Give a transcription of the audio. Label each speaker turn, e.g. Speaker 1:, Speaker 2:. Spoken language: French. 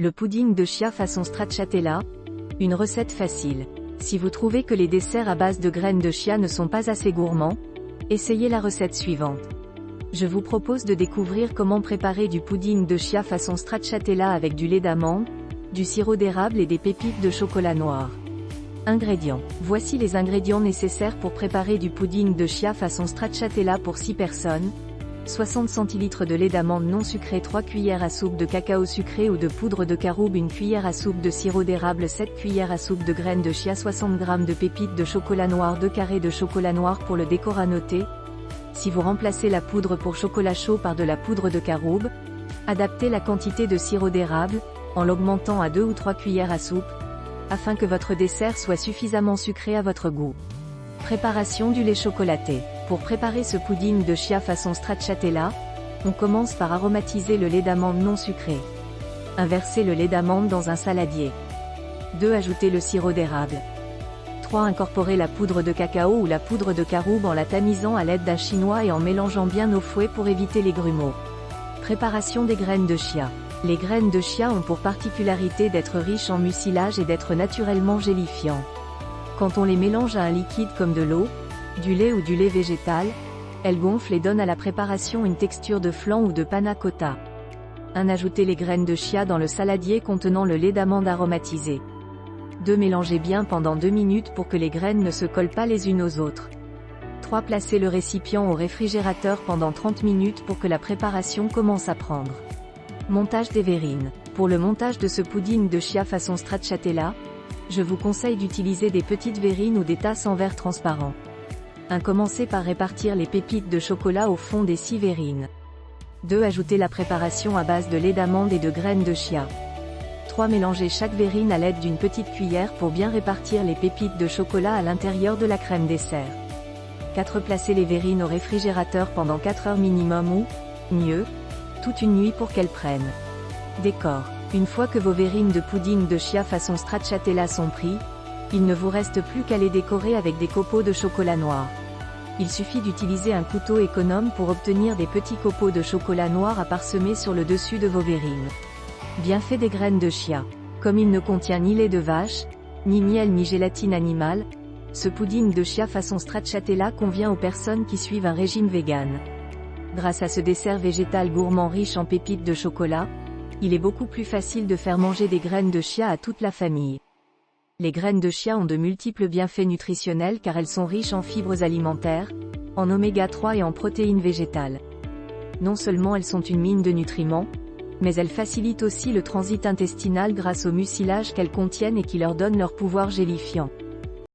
Speaker 1: Le pudding de chia façon stracciatella, une recette facile. Si vous trouvez que les desserts à base de graines de chia ne sont pas assez gourmands, essayez la recette suivante. Je vous propose de découvrir comment préparer du pudding de chia façon stracciatella avec du lait d'amande, du sirop d'érable et des pépites de chocolat noir. Ingrédients. Voici les ingrédients nécessaires pour préparer du pudding de chia façon stracciatella pour 6 personnes. 60 cl de lait d'amande non sucré, 3 cuillères à soupe de cacao sucré ou de poudre de caroube, 1 cuillère à soupe de sirop d'érable, 7 cuillères à soupe de graines de chia, 60 g de pépites de chocolat noir, 2 carrés de chocolat noir pour le décor. À noter, si vous remplacez la poudre pour chocolat chaud par de la poudre de caroube, adaptez la quantité de sirop d'érable, en l'augmentant à 2 ou 3 cuillères à soupe, afin que votre dessert soit suffisamment sucré à votre goût. Préparation du lait chocolaté. Pour préparer ce pudding de chia façon stracciatella, on commence par aromatiser le lait d'amande non sucré. Inversez le lait d'amande dans un saladier. 2. Ajoutez le sirop d'érable. 3. Incorporez la poudre de cacao ou la poudre de caroube en la tamisant à l'aide d'un chinois et en mélangeant bien au fouet pour éviter les grumeaux. Préparation des graines de chia. Les graines de chia ont pour particularité d'être riches en mucilage et d'être naturellement gélifiants. Quand on les mélange à un liquide comme de l'eau, du lait ou du lait végétal, elles gonflent et donnent à la préparation une texture de flan ou de panna cotta. 1. Ajoutez les graines de chia dans le saladier contenant le lait d'amande aromatisé. 2. Mélangez bien pendant 2 minutes pour que les graines ne se collent pas les unes aux autres. 3. Placez le récipient au réfrigérateur pendant 30 minutes pour que la préparation commence à prendre. Montage des verrines. Pour le montage de ce pudding de chia façon stracciatella, je vous conseille d'utiliser des petites verrines ou des tasses en verre transparent. 1. Commencez par répartir les pépites de chocolat au fond des 6 verrines. 2. Ajoutez la préparation à base de lait d'amande et de graines de chia. 3. Mélangez chaque verrine à l'aide d'une petite cuillère pour bien répartir les pépites de chocolat à l'intérieur de la crème dessert. 4. Placez les verrines au réfrigérateur pendant 4 heures minimum ou, mieux, toute une nuit pour qu'elles prennent. Décor. Une fois que vos verrines de pudding de chia façon stracciatella sont prises, il ne vous reste plus qu'à les décorer avec des copeaux de chocolat noir. Il suffit d'utiliser un couteau économe pour obtenir des petits copeaux de chocolat noir à parsemer sur le dessus de vos verrines. Bienfait des graines de chia. Comme il ne contient ni lait de vache, ni miel ni gélatine animale, ce pudding de chia façon stracciatella convient aux personnes qui suivent un régime vegan. Grâce à ce dessert végétal gourmand riche en pépites de chocolat, il est beaucoup plus facile de faire manger des graines de chia à toute la famille. Les graines de chia ont de multiples bienfaits nutritionnels car elles sont riches en fibres alimentaires, en oméga 3 et en protéines végétales. Non seulement elles sont une mine de nutriments, mais elles facilitent aussi le transit intestinal grâce au mucilage qu'elles contiennent et qui leur donne leur pouvoir gélifiant.